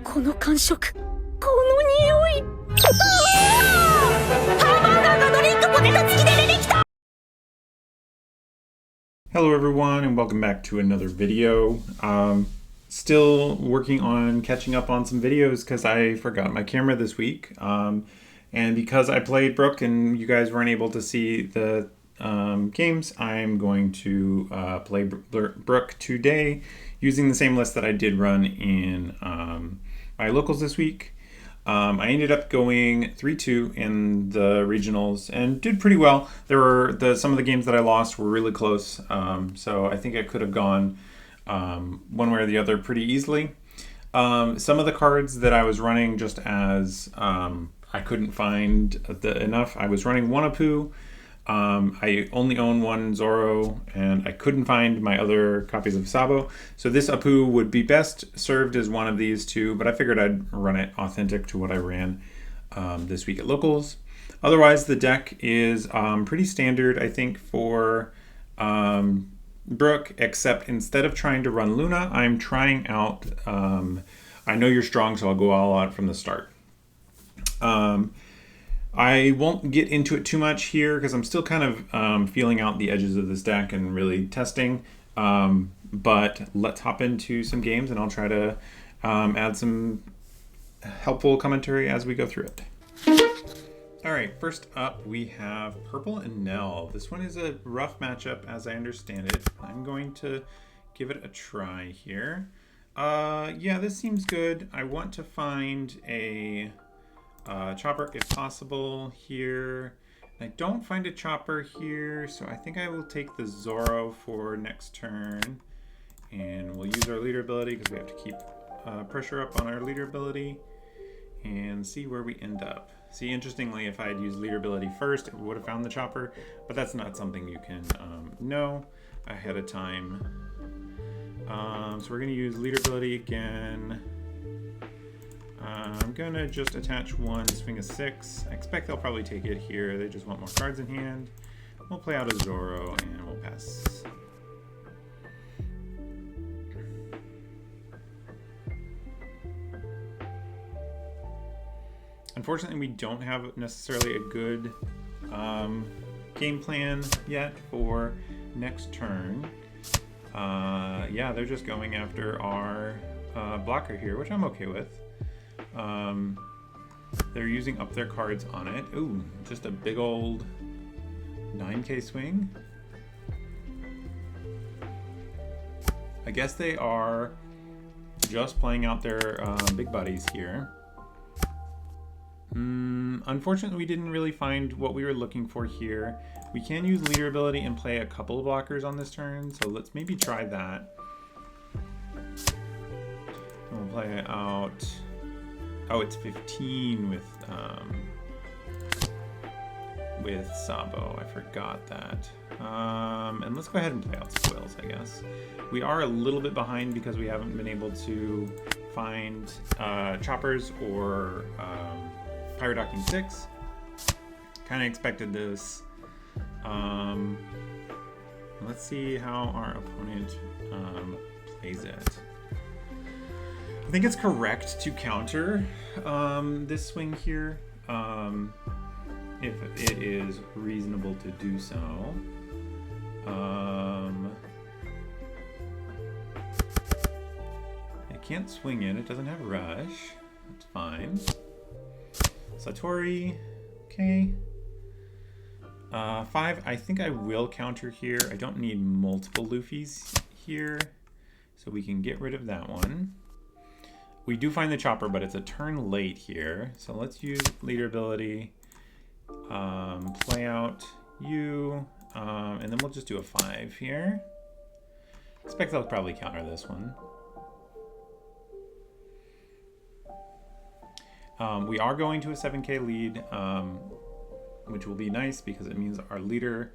この感触、この匂い。ハンバーガーがドリンクポテト付きで出てきた。 Hello everyone and welcome back to another video. Still working on catching up on some videos because I forgot my camera this week. And because I played Brook and you guys weren't able to see the games, I'm going to play Brook today using the same list that I did run in my locals this week. I ended up going 3-2 in the regionals and did pretty well. There were some of the games that I lost were really close, so I think I could have gone one way or the other pretty easily. Some of the cards that I was running just as I couldn't find enough. I was running one Apu. I only own one Zoro, and I couldn't find my other copies of Sabo. So this Apu would be best served as one of these two, but I figured I'd run it authentic to what I ran this week at locals. Otherwise, the deck is pretty standard, I think, for Brook, except instead of trying to run Luna, I'm trying out, I know you're strong, so I'll go all out from the start. I won't get into it too much here because I'm still kind of feeling out the edges of this deck and really testing. But let's hop into some games and I'll try to add some helpful commentary as we go through it. All right, first up we have Purple and Nell. This one is a rough matchup as I understand it. I'm going to give it a try here. Yeah, this seems good. I want to find a chopper if possible here. I don't find a chopper here, so I think I will take the Zoro for next turn, and we'll use our leader ability because we have to keep pressure up on our leader ability and see where we end up. See, interestingly, if I had used leader ability first, it would have found the chopper, but that's not something you can know ahead of time. So we're going to use leader ability again. I'm gonna just attach one, swing a 6. I expect they'll probably take it here. They just want more cards in hand. We'll play out a Zoro and we'll pass. Unfortunately, we don't have necessarily a good game plan yet for next turn. Yeah, they're just going after our blocker here, which I'm okay with. They're using up their cards on it. Ooh, just a big old 9k swing. I guess they are just playing out their big buddies here. Unfortunately, we didn't really find what we were looking for here. We can use leader ability and play a couple of blockers on this turn, so let's maybe try that. And we'll play it out. Oh, it's 15 with Sabo. I forgot that. And let's go ahead and play out spoils, I guess. We are a little bit behind because we haven't been able to find choppers or Pyrodocking 6. Kind of expected this. Let's see how our opponent plays it. I think it's correct to counter this swing here, if it is reasonable to do so. I can't swing it, it doesn't have rush. That's fine. Satori, okay. 5, I think I will counter here. I don't need multiple Luffys here, so we can get rid of that one. We do find the chopper, but it's a turn late here. So let's use leader ability, play out you, and then we'll just do a 5 here. Expect they'll probably counter this one. We are going to a 7k lead, which will be nice because it means our leader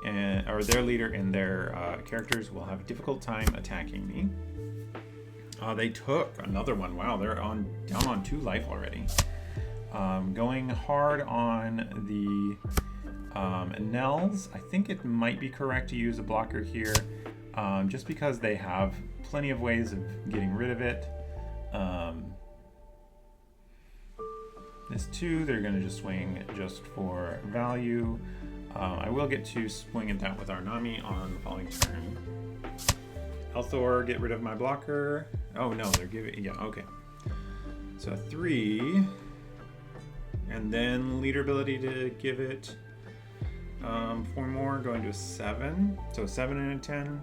or their leader and their characters will have a difficult time attacking me. They took another one. Wow, they're down on 2 life already. Going hard on the Nels. I think it might be correct to use a blocker here, just because they have plenty of ways of getting rid of it. This 2, they're going to just swing just for value. I will get to swing at that with our Nami on the following turn. Elthor, get rid of my blocker. Oh no, they're giving, yeah, okay. So a 3, and then leader ability to give it 4 more, going to a 7. So a 7 and a 10.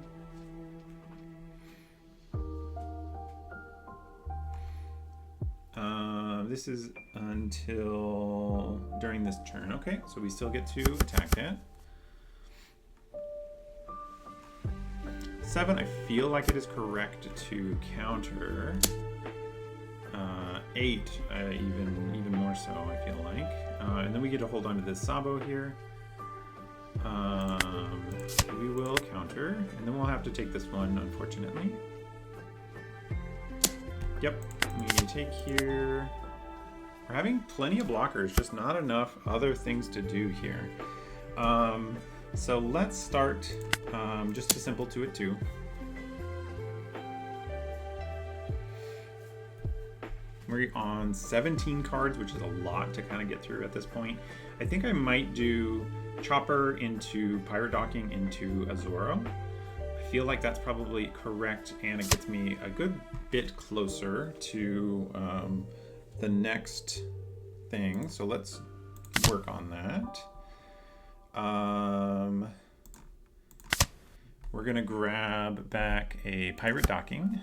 This is until during this turn. Okay, so we still get to attack it. 7, I feel like it is correct to counter. 8, even more so, I feel like. And then we get to hold on to this Sabo here. We will counter, and then we'll have to take this one, unfortunately. Yep, we take here. We're having plenty of blockers, just not enough other things to do here. So let's start just a simple 2/2. We're on 17 cards, which is a lot to kind of get through at this point. I think I might do Chopper into Pirate Docking into Azoro. I feel like that's probably correct, and it gets me a good bit closer to the next thing. So let's work on that. We're gonna grab back a Pirate Docking.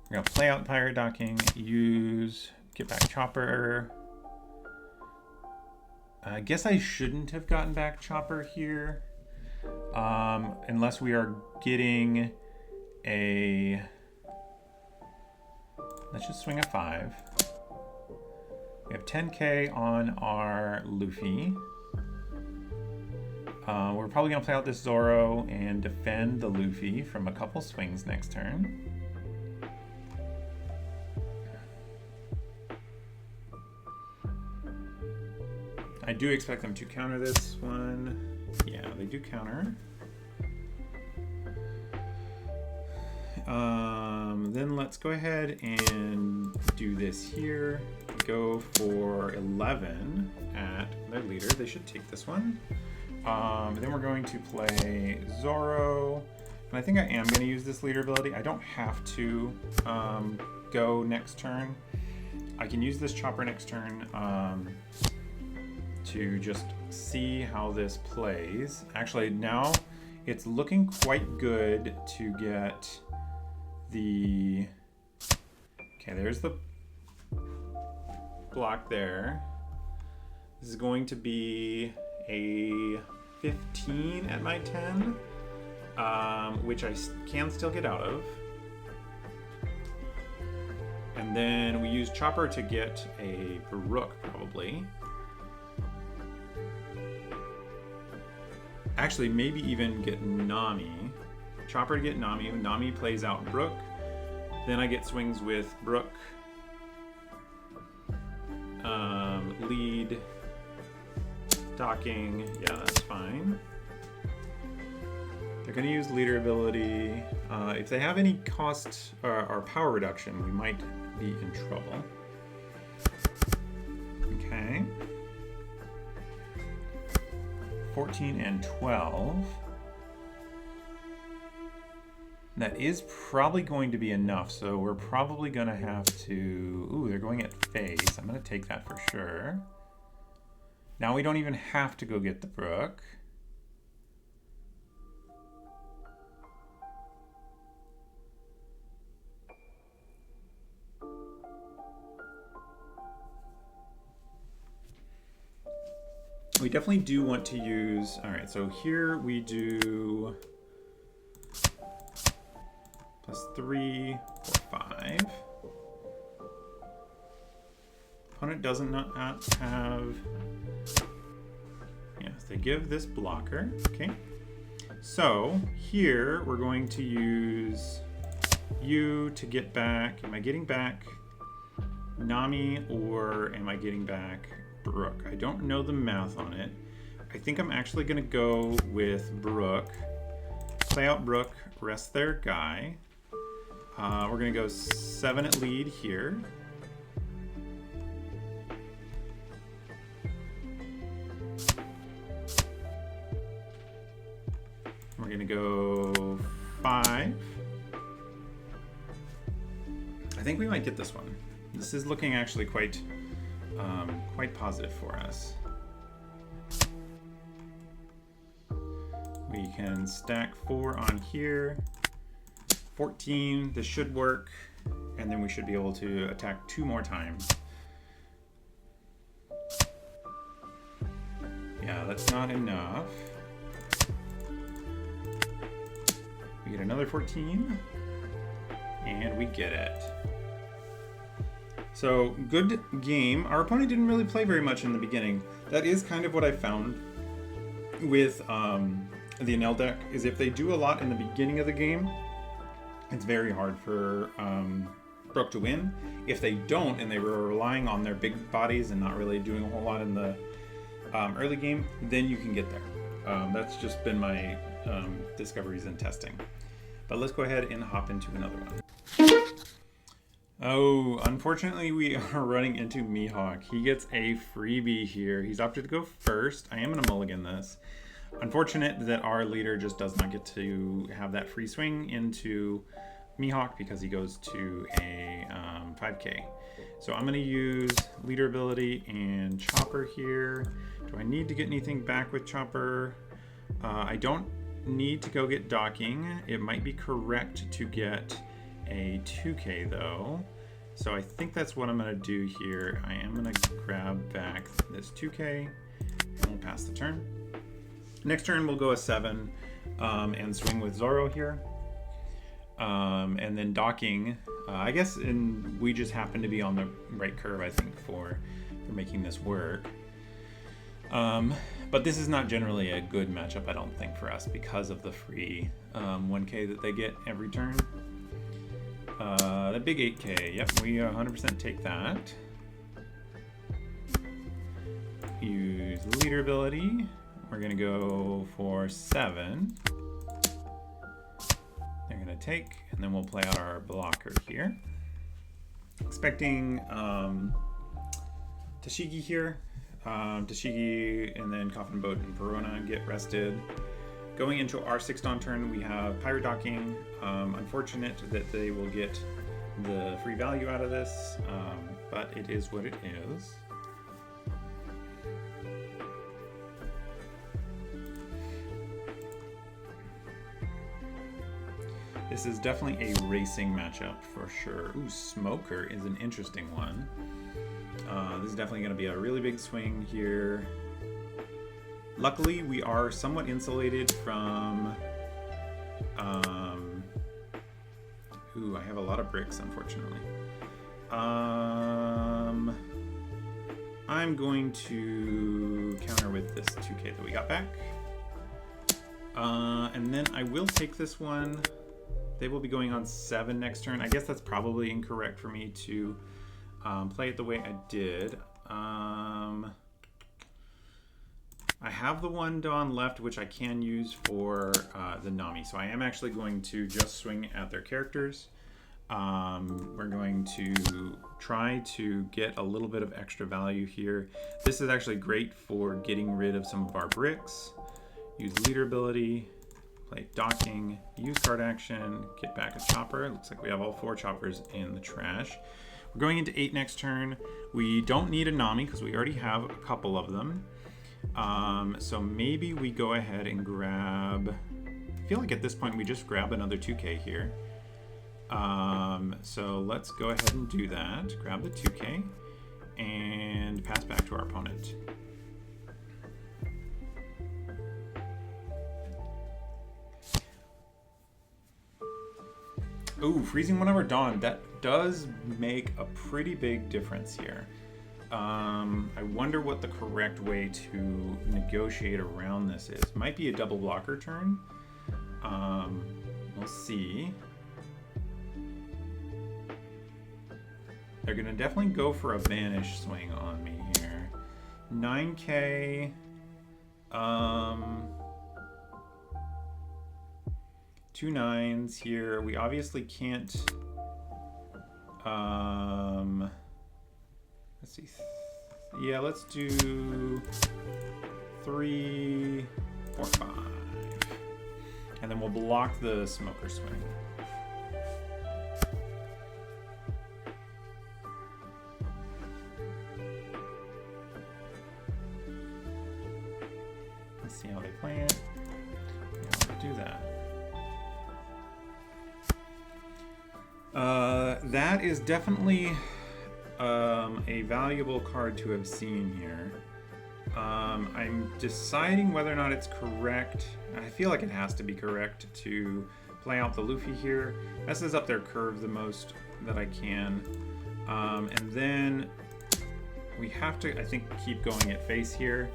We're gonna play out Pirate Docking, get back Chopper. I guess I shouldn't have gotten back Chopper here, unless we are getting a, let's just swing a 5. We have 10k on our Luffy. We're probably gonna play out this Zoro and defend the Luffy from a couple swings next turn. I do expect them to counter this one. Yeah, they do counter. Then let's go ahead and do this here. Go for 11 at their leader. They should take this one. Then we're going to play Zoro. And I think I am going to use this leader ability. I don't have to go next turn. I can use this Chopper next turn to just see how this plays. Actually, now it's looking quite good to get the... Okay, there's the block there. This is going to be a 15 at my 10, which I can still get out of. And then we use Chopper to get a Brook, probably. Actually, maybe even get Nami. Chopper to get Nami. Nami plays out Brook. Then I get swings with Brook. Lead. Docking. Yeah, that's fine. They're going to use leader ability. If they have any cost or power reduction, we might be in trouble. Okay. 14 and 12. That is probably going to be enough, so we're probably going to have to... Ooh, they're going at face. I'm going to take that for sure. Now we don't even have to go get the Brook. We definitely do want to use... All right, so here we do... +3, 4, 5. Opponent doesn't not have... Yes, they give this blocker. Okay. So here we're going to use you to get back... Am I getting back Nami or am I getting back Brook? I don't know the math on it. I think I'm actually going to go with Brook. Play out Brook, rest their guy. We're going to go 7 at lead here. go 5. I think we might get this one. This is looking actually quite positive for us. We can stack 4 on here. 14, this should work. And then we should be able to attack 2 more times. Yeah, that's not enough. We get another 14. And we get it. So, good game. Our opponent didn't really play very much in the beginning. That is kind of what I found with the Enel deck, is if they do a lot in the beginning of the game, it's very hard for Brook to win. If they don't, and they were relying on their big bodies and not really doing a whole lot in the early game, then you can get there. That's just been my discoveries and testing. But let's go ahead and hop into another one. Oh, unfortunately we are running into Mihawk. He gets a freebie here. He's opted to go first. I am going to mulligan this. Unfortunate that our leader just does not get to have that free swing into Mihawk because he goes to a 5k. So I'm going to use leader ability and Chopper here. Do I need to get anything back with Chopper? I don't need to go get docking. It might be correct to get a 2k though. So I think that's what I'm going to do here. I am going to grab back this 2k and we'll pass the turn. Next turn we'll go a 7 and swing with Zoro here. And then docking, I guess we just happen to be on the right curve, I think, for making this work. But this is not generally a good matchup, I don't think, for us because of the free 1k that they get every turn. The big 8k, yep, we 100% take that. Use leader ability. We're gonna go for 7. They're gonna take, and then we'll play out our blocker here. Expecting Tashigi here. Tashigi and then Coffin Boat and Perona get rested. Going into our 6th dawn turn, we have Pirate Docking. Unfortunate that they will get the free value out of this, but it is what it is. This is definitely a racing matchup for sure. Ooh, Smoker is an interesting one. This is definitely going to be a really big swing here. Luckily, we are somewhat insulated from... Ooh, I have a lot of bricks, unfortunately. I'm going to counter with this 2k that we got back. And then I will take this one. They will be going on 7 next turn. I guess that's probably incorrect for me to play it the way I did. I have the 1 Dawn left, which I can use for the Nami. So I am actually going to just swing at their characters. We're going to try to get a little bit of extra value here. This is actually great for getting rid of some of our bricks. Use leader ability. Play docking, use card action, get back a chopper. Looks like we have all 4 choppers in the trash. We're going into 8 next turn. We don't need a Nami because we already have a couple of them. So maybe we go ahead and grab... I feel like at this point we just grab another 2k here. So let's go ahead and do that. Grab the 2k and pass back to our opponent. Ooh, freezing 1 hour dawn. That does make a pretty big difference here. I wonder what the correct way to negotiate around this is. Might be a double blocker turn. We'll see. They're gonna definitely go for a vanish swing on me here. 9k. 2 9s here. We obviously can't. Let's see. Yeah, let's do 3, 4, 5. And then we'll block the smoker swing. Let's see how they play it. Yeah, we'll do that. That is definitely a valuable card to have seen here. I'm deciding whether or not it's correct. I feel like it has to be correct to play out the Luffy here. Messes up their curve the most that I can. And then we have to, I think, keep going at face here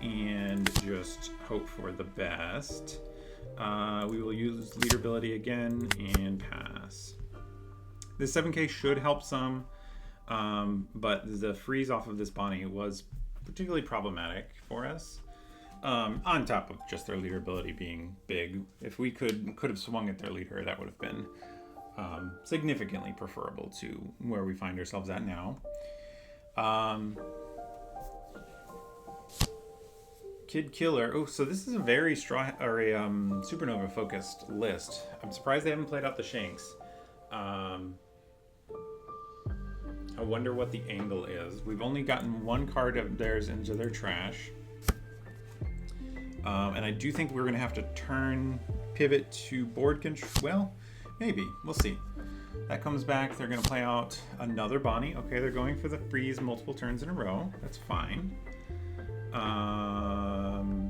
and just hope for the best. We will use leader ability again and pass. This 7K should help some, but the freeze off of this Bonnie was particularly problematic for us. On top of just their leader ability being big. If we could have swung at their leader, that would have been significantly preferable to where we find ourselves at now. Kid Killer. Oh, so this is a very strong or a supernova focused list. I'm surprised they haven't played out the Shanks. I wonder what the angle is. We've only gotten one card of theirs into their trash. And I do think we're going to have to pivot to board control. Well, maybe. We'll see. That comes back. They're going to play out another Bonnie. Okay, they're going for the freeze multiple turns in a row. That's fine.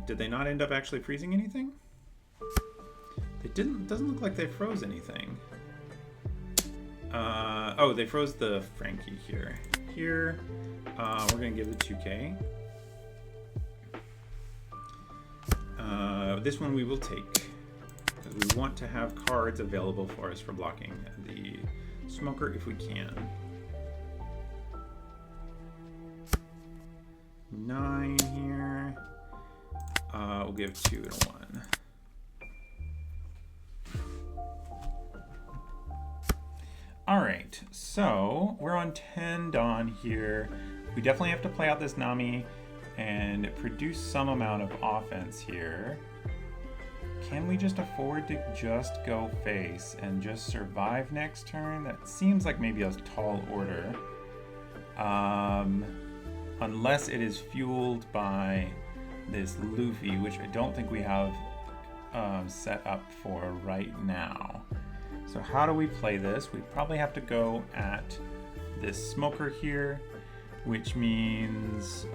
Did they not end up actually freezing anything? They didn't. Doesn't look like they froze anything. Oh, they froze the Frankie here. Here, we're going to give the 2K. This one we will take, because we want to have cards available for us for blocking the smoker if we can. 9 here. We'll give 2 and a 1. Alright, so we're on 10 Dawn here. We definitely have to play out this Nami and produce some amount of offense here. Can we just afford to just go face and just survive next turn? That seems like maybe a tall order. Unless it is fueled by this Luffy, which I don't think we have set up for right now. So how do we play this? We probably have to go at this smoker here, which means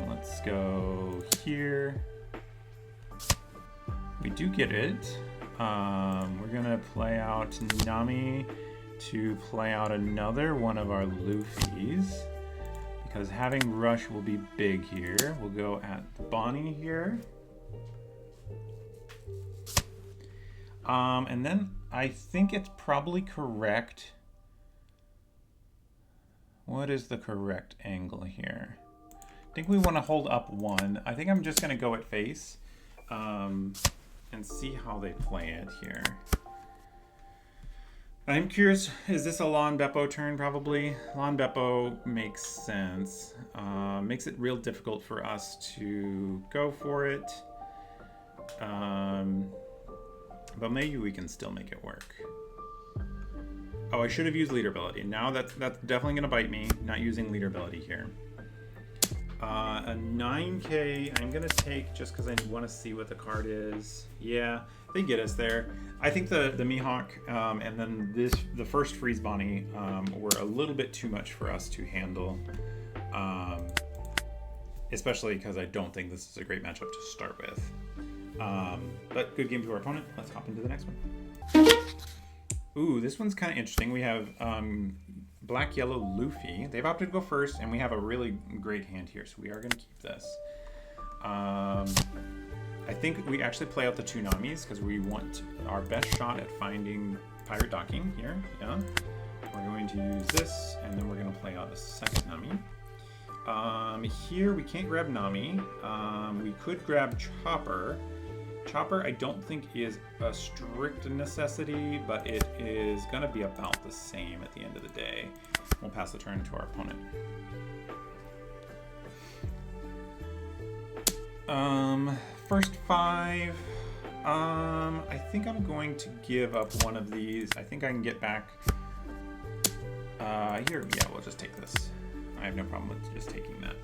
let's go here. We do get it. We're gonna play out Nami to play out another one of our Luffys, because having Rush will be big here. We'll go at Bonnie here. And then I think it's probably correct. What is the correct angle here? I think we want to hold up 1. I think I'm just going to go at face and see how they play it here. I'm curious, is this a Lon Beppo turn? Probably. Lon Beppo makes sense. Makes it real difficult for us to go for it. But maybe we can still make it work. Oh, I should have used leader ability. Now that's definitely going to bite me, not using leader ability here. A 9K I'm going to take just because I want to see what the card is. Yeah, they get us there. I think the Mihawk and then the first Freeze Bonnie were a little bit too much for us to handle. Especially because I don't think this is a great matchup to start with. But good game to our opponent. Let's hop into the next one. Ooh, this one's kind of interesting. We have Black Yellow Luffy. They've opted to go first, and we have a really great hand here, so we are going to keep this. I think we actually play out the 2 Namis because we want our best shot at finding Pirate Docking here. Yeah. We're going to use this, and then we're going to play out a second Nami. Here we can't grab Nami. We could grab Chopper. Chopper I don't think is a strict necessity, but it is going to be about the same at the end of the day. We'll pass the turn to our opponent. First 5, I think I'm going to give up one of these. I think I can get back. Here, yeah, we'll just take this. I have no problem with just taking that.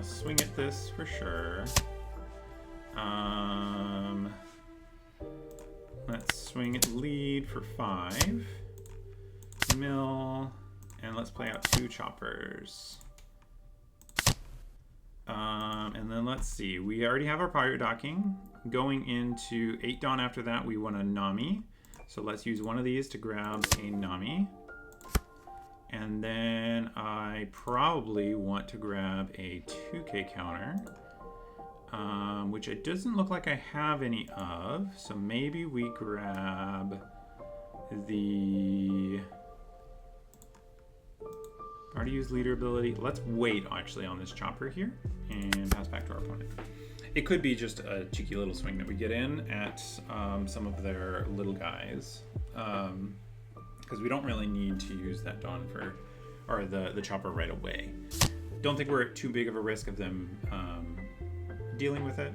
Swing at this for sure. Let's swing at lead for 5. Mill, and let's play out 2 choppers. And then let's see, we already have our pirate docking. Going into 8 Dawn after that, we want a Nami. So let's use one of these to grab a Nami. And then I probably want to grab a 2K counter, which it doesn't look like I have any of. So maybe we grab the... Already used leader ability. Let's wait actually on this chopper here and pass back to our opponent. It could be just a cheeky little swing that we get in at some of their little guys, because we don't really need to use that Dawn for, or the chopper right away. Don't think we're at too big of a risk of them dealing with it.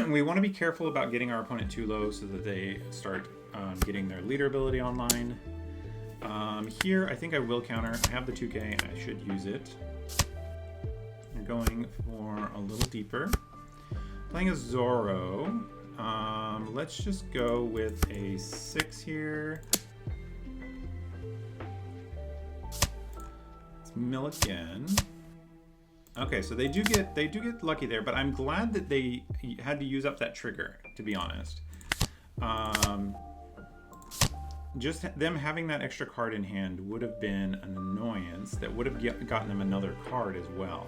We want to be careful about getting our opponent too low so that they start getting their leader ability online. Here, I think I will counter. I have the 2K, I should use it. I'm going for a little deeper. Playing a Zoro. Let's just go with a 6 here. Let's mill again. Okay, so they do get lucky there, but I'm glad that they had to use up that trigger, to be honest. Just them having that extra card in hand would have been an annoyance that would have gotten them another card as well.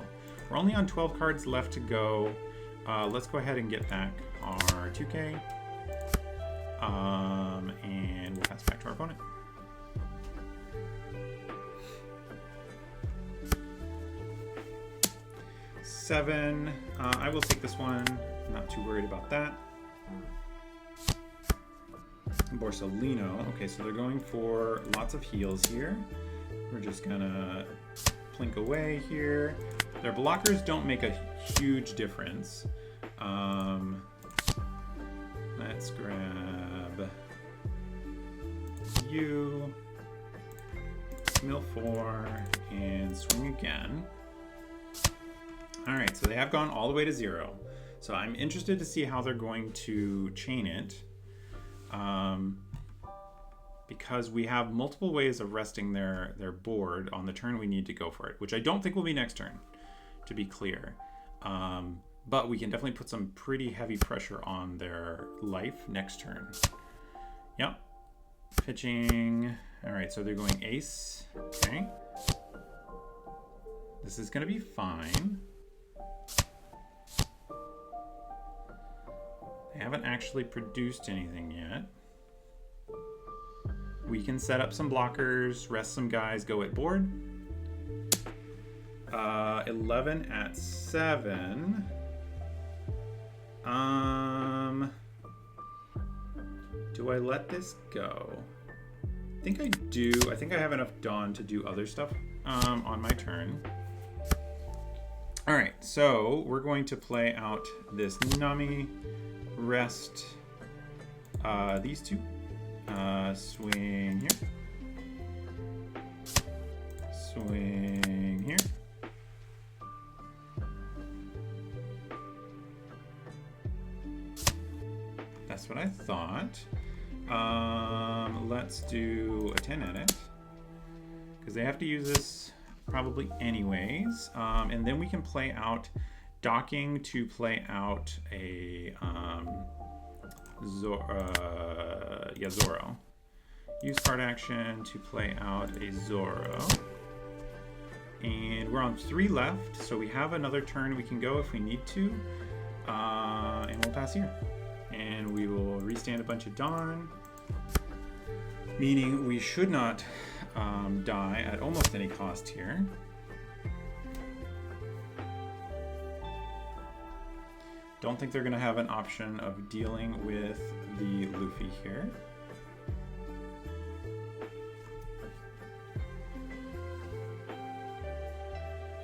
We're only on 12 cards left to go. Let's go ahead and get back our 2K. And we'll pass back to our opponent. Seven. I will take this one. I'm not too worried about that. Borsalino. Okay, so they're going for lots of heals here. We're just gonna plink away here. Their blockers don't make a huge difference. Let's grab you, mill 4, and swing again. All right, so they have gone all the way to 0. So I'm interested to see how they're going to chain it. Because we have multiple ways of resting their board on the turn we need to go for it, which I don't think will be next turn, to be clear. But we can definitely put some pretty heavy pressure on their life next turn. Yep. Pitching. All right, so they're going ace. Okay. This is going to be fine. They haven't actually produced anything yet. We can set up some blockers, rest some guys, go at board. 11 at 7. Do I let this go? I think I do. I think I have enough Dawn to do other stuff on my turn. All right, so we're going to play out this Nami, rest these two. Swing here. Swing here. That's what I thought. Let's do a 10 at it, because they have to use this probably anyways. And then we can play out docking to play out a Zoro. Use card action to play out a Zoro. And we're on 3 left, so we have another turn we can go if we need to. And we'll pass here. And we will restand a bunch of Dawn, meaning we should not die at almost any cost here. Don't think they're going to have an option of dealing with the Luffy here.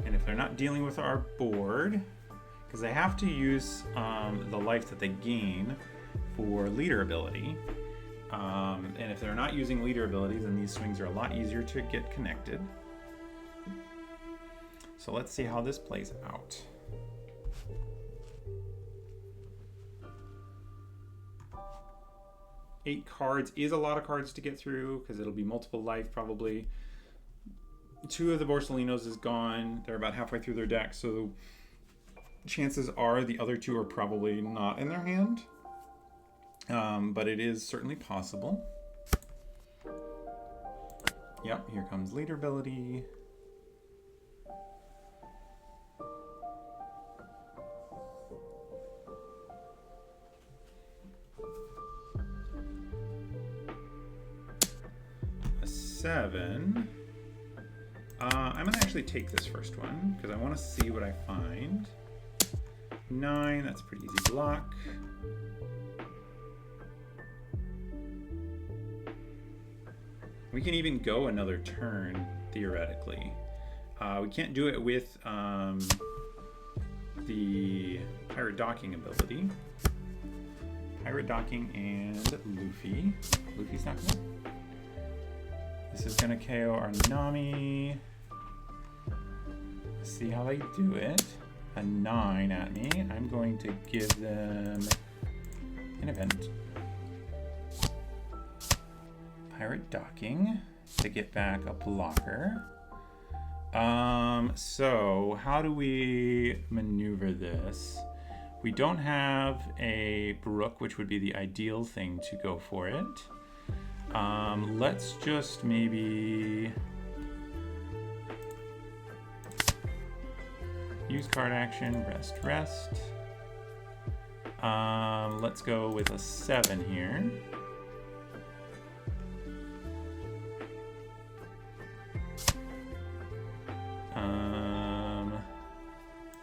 And if they're not dealing with our board, because they have to use the life that they gain for leader ability. And if they're not using leader abilities, then these swings are a lot easier to get connected. So let's see how this plays out. Eight cards is a lot of cards to get through because it'll be multiple life probably. Two of the Borsalinos is gone. They're about halfway through their deck, so chances are the other two are probably not in their hand. But it is certainly possible. Yep, here comes leader ability. A 7. I'm gonna actually take this first one because I want to see what I find. 9, that's a pretty easy block. We can even go another turn, theoretically. We can't do it with the Pirate Docking ability. Pirate Docking and Luffy. Luffy's not gonna. This is gonna KO our Nami. See how they do it. A 9 at me. I'm going to give them an event. Pirate Docking to get back a blocker. So how do we maneuver this? We don't have a Brook, which would be the ideal thing to go for it. Let's just maybe use card action, rest. Let's go with a 7 here.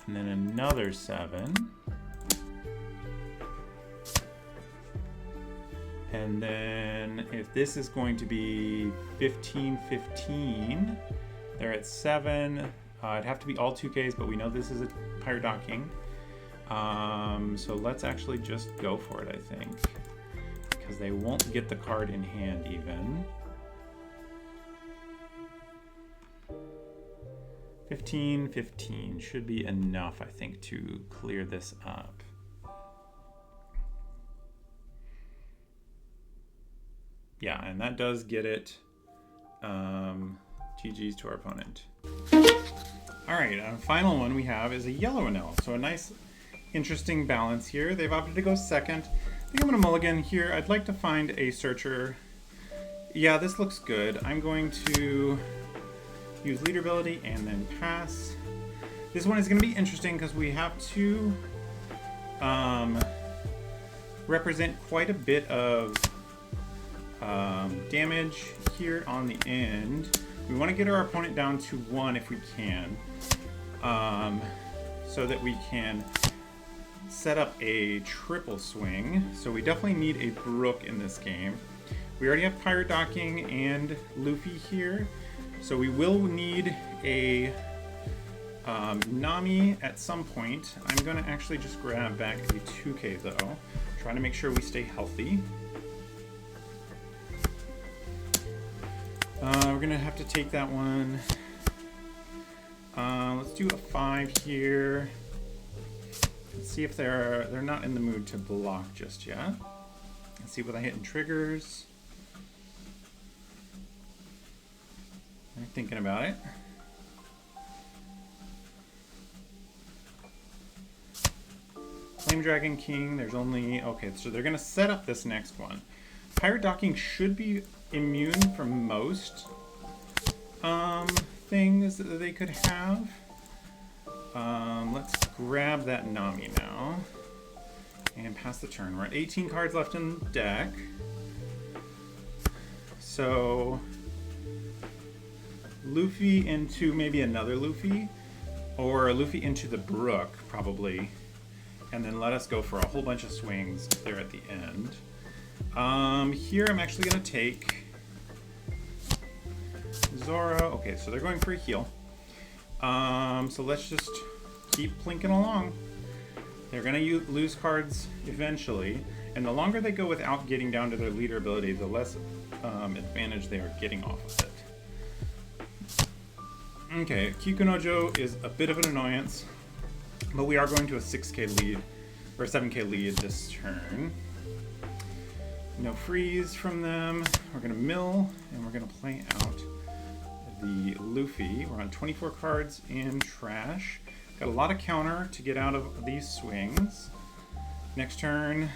And then another 7. And then if this is going to be 15-15, they're at 7. It'd have to be all 2Ks, but we know this is a Pirate Docking. So let's actually just go for it, I think. Because they won't get the card in hand even. 15-15 should be enough, I think, to clear this up. Yeah, and that does get it. GG's to our opponent. All right, a final one we have is a yellow Enel. So a nice, interesting balance here. They've opted to go second. I think I'm gonna mulligan here. I'd like to find a searcher. Yeah, this looks good. I'm going to use leader ability and then pass. This one is gonna be interesting because we have to represent quite a bit of damage here on the end. We want to get our opponent down to 1 if we can, so that we can set up a triple swing. So we definitely need a Brook in this game. We already have Pirate Docking and Luffy here, so we will need a Nami at some point. I'm going to actually just grab back a 2K though, trying to make sure we stay healthy. We're gonna have to take that one. Let's do a 5 here. Let's see if they're not in the mood to block just yet. Let's see what I hit in triggers. They're thinking about it. Flame Dragon King, there's only, okay, so they're gonna set up this next one. Pirate Docking should be immune from most things that they could have. Let's grab that Nami now and pass the turn. We're at 18 cards left in the deck. So Luffy into maybe another Luffy, or Luffy into the Brook probably, and then let us go for a whole bunch of swings there at the end. Here I'm actually going to take Zora. Okay, so they're going for a heal. So let's just keep plinking along. They're going to lose cards eventually, and the longer they go without getting down to their leader ability, the less advantage they are getting off of it. Okay, Kikunojo is a bit of an annoyance, but we are going to a 6k lead, or 7k lead this turn. No freeze from them. We're going to mill, and we're going to play out the Luffy. We're on 24 cards in trash. Got a lot of counter to get out of these swings. Next turn,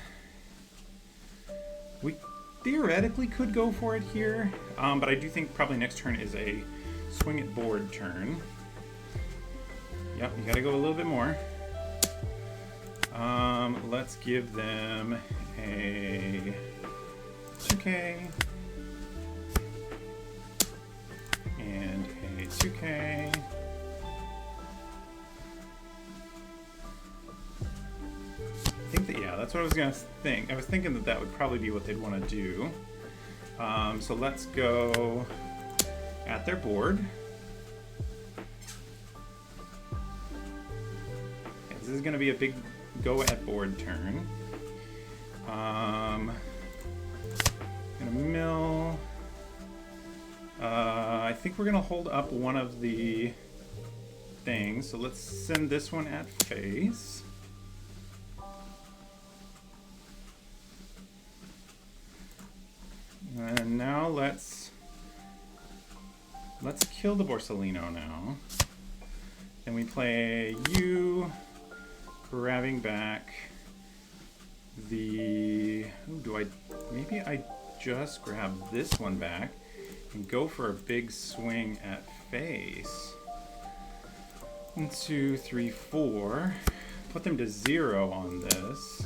we theoretically could go for it here, but I do think probably next turn is a swing at board turn. Yep, you gotta go a little bit more. Let's give them a 2k and a 2k. I think that, yeah, that's what I was gonna think. I was thinking that that would probably be what they'd want to do. So let's go at their board. Yeah, this is gonna be a big go at board turn. Gonna mill. I think we're gonna hold up one of the things. So let's send this one at face. And now let's kill the Borsalino now. Then we play you, grabbing back the... Ooh, maybe I just grab this one back and go for a big swing at face. 1, 2, 3, 4. Put them to 0 on this.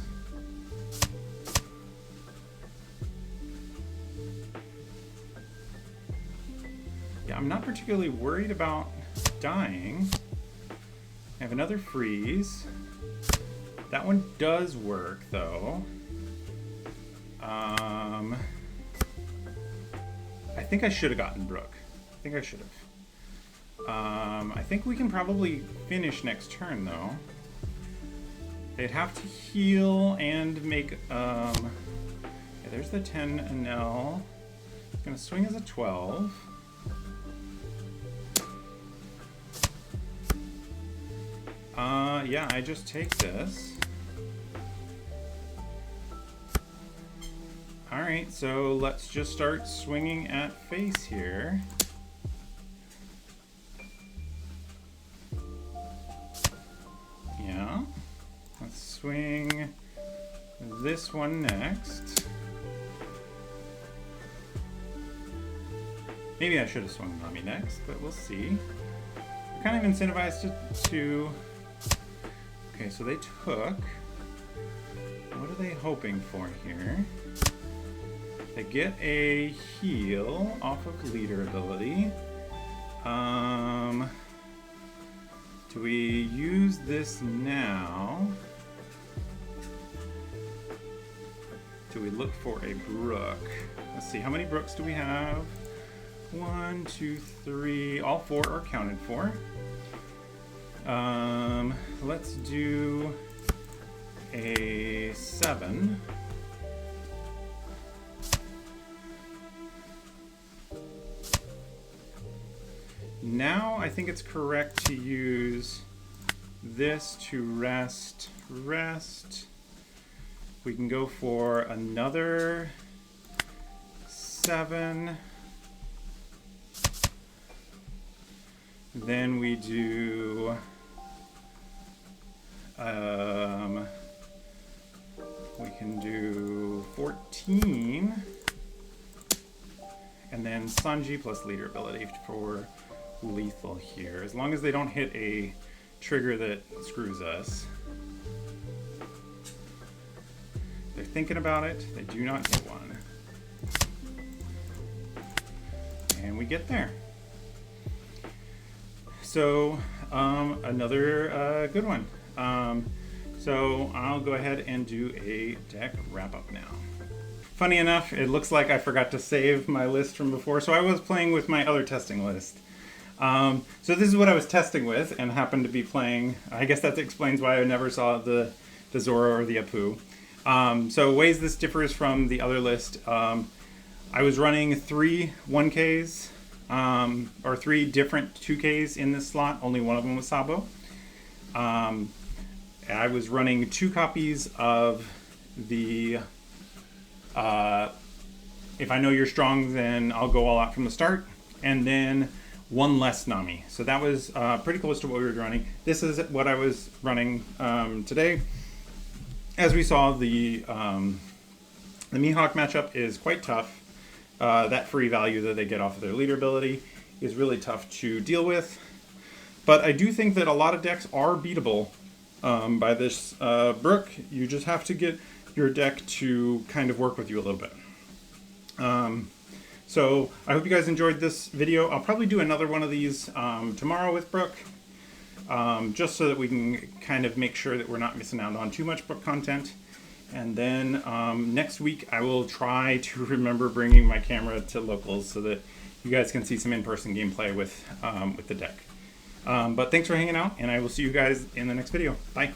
Yeah, I'm not particularly worried about dying. I have another freeze. That one does work, though. I think I should have gotten Brook. I think I should have. I think we can probably finish next turn, though. They'd have to heal and make... yeah, there's the 10 Enel. It's going to swing as a 12. Yeah, I just take this. Alright, so let's just start swinging at face here. Yeah. Let's swing this one next. Maybe I should have swung Nami next, but we'll see. We're kind of incentivized to... Okay, so they took... What are they hoping for here? They get a heal off of leader ability. Do we use this now? Do we look for a Brook? Let's see, how many Brooks do we have? 1, 2, 3, all 4 are accounted for. Let's do a 7. Now I think it's correct to use this to rest. We can go for another 7. Then we do we can do 14, and then Sanji plus leader ability for lethal here, as long as they don't hit a trigger that screws us. They're thinking about it. They do not hit one. And we get there. So, another good one. So I'll go ahead and do a deck wrap-up now. Funny enough, it looks like I forgot to save my list from before, so I was playing with my other testing list. So this is what I was testing with and happened to be playing. I guess that explains why I never saw the the Zora or the Apu. So ways this differs from the other list. I was running 3 1Ks or 3 different 2Ks in this slot. Only one of them was Sabo. I was running 2 copies of the If I Know You're Strong, Then I'll Go All Out from the Start, and then 1 less Nami. So that was pretty close to what we were running. This is what I was running today. As we saw, the Mihawk matchup is quite tough. That free value that they get off of their leader ability is really tough to deal with. But I do think that a lot of decks are beatable by this Brook. You just have to get your deck to kind of work with you a little bit. So I hope you guys enjoyed this video. I'll probably do another one of these tomorrow with Brook, just so that we can kind of make sure that we're not missing out on too much Brook content. And then next week I will try to remember bringing my camera to locals so that you guys can see some in-person gameplay with the deck. But thanks for hanging out, and I will see you guys in the next video. Bye.